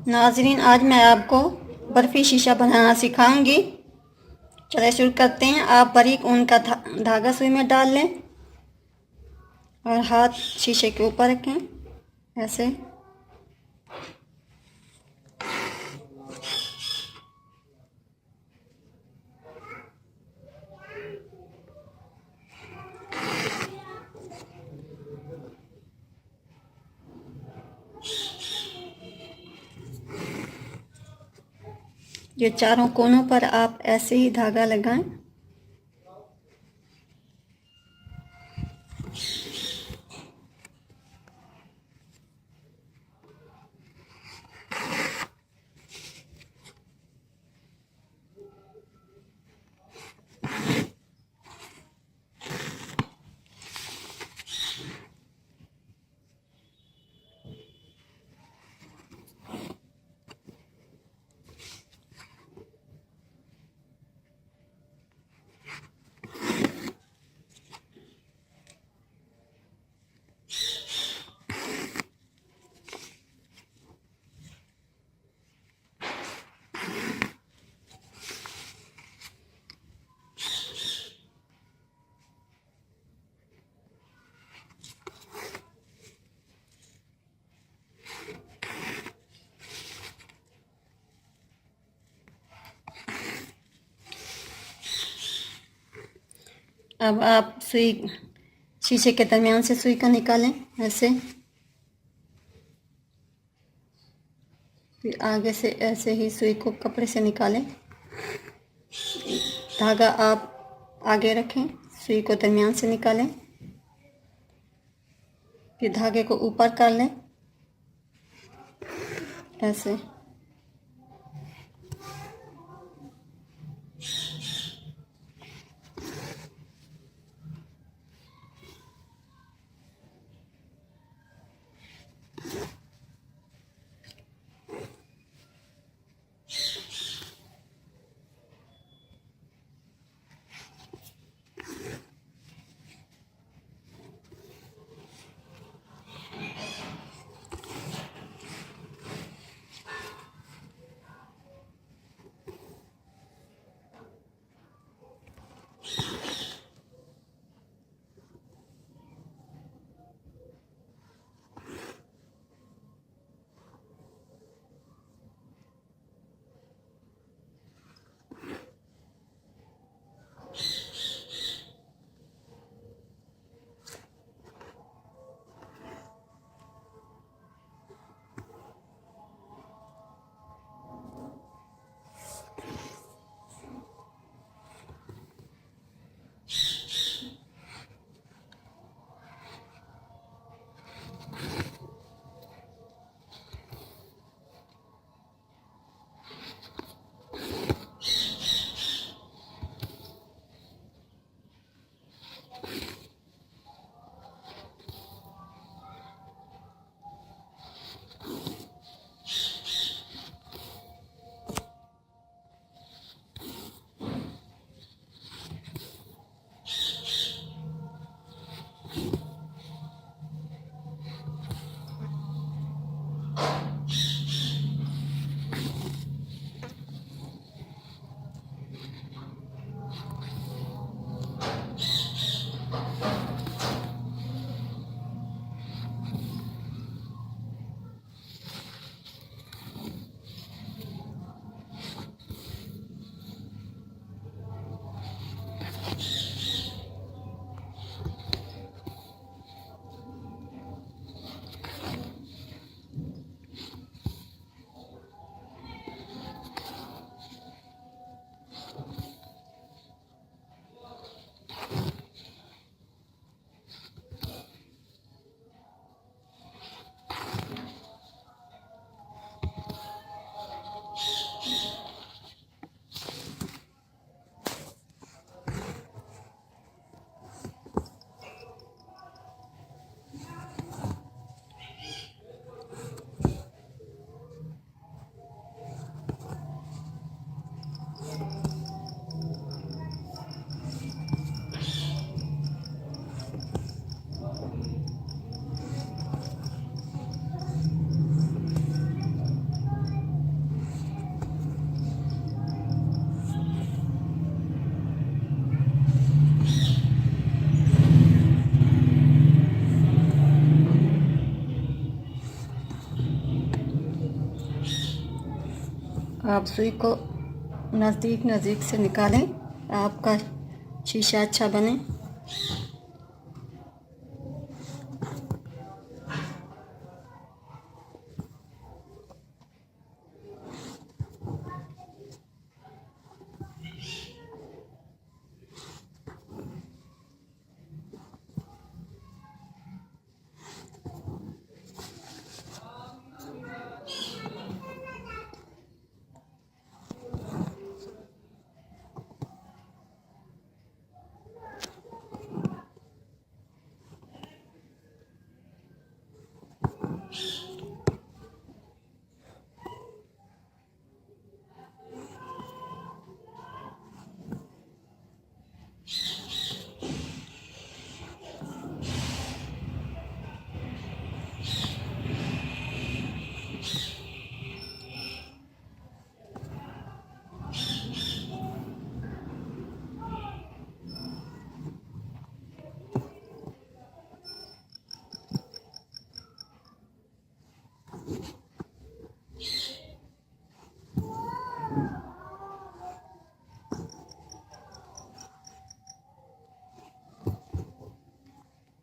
नाज़रीन, आज मैं आपको बर्फ़ी शीशा बनाना सिखाऊंगी। चलिए शुरू करते हैं। आप बारीक ऊन का धागा सुई में डाल लें और हाथ शीशे के ऊपर रखें ऐसे। ये चारों कोनों पर आप ऐसे ही धागा लगाएं। अब आप सुई शीशे के दरमियान से सुई को निकालें ऐसे। फिर आगे से ऐसे ही सुई को कपड़े से निकालें। धागा आप आगे रखें, सुई को दरमियान से निकालें। फिर धागे को ऊपर कर लें ऐसे। आप सुई को नज़दीक से निकालें, आपका शीशा अच्छा बने।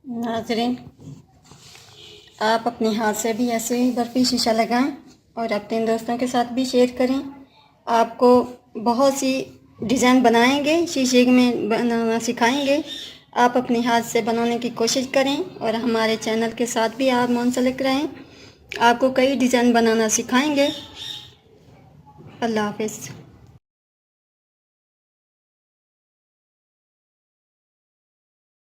नाज़रीन, आप अपने हाथ से भी ऐसे ही बर्फ़ी शीशा लगाएं और अपने दोस्तों के साथ भी शेयर करें। आपको बहुत सी डिज़ाइन बनाएंगे, शीशे में बनाना सिखाएंगे। आप अपने हाथ से बनाने की कोशिश करें और हमारे चैनल के साथ भी आप मुंसलिक रहें। आपको कई डिज़ाइन बनाना सिखाएंगे। अल्लाह हाफ़िज़।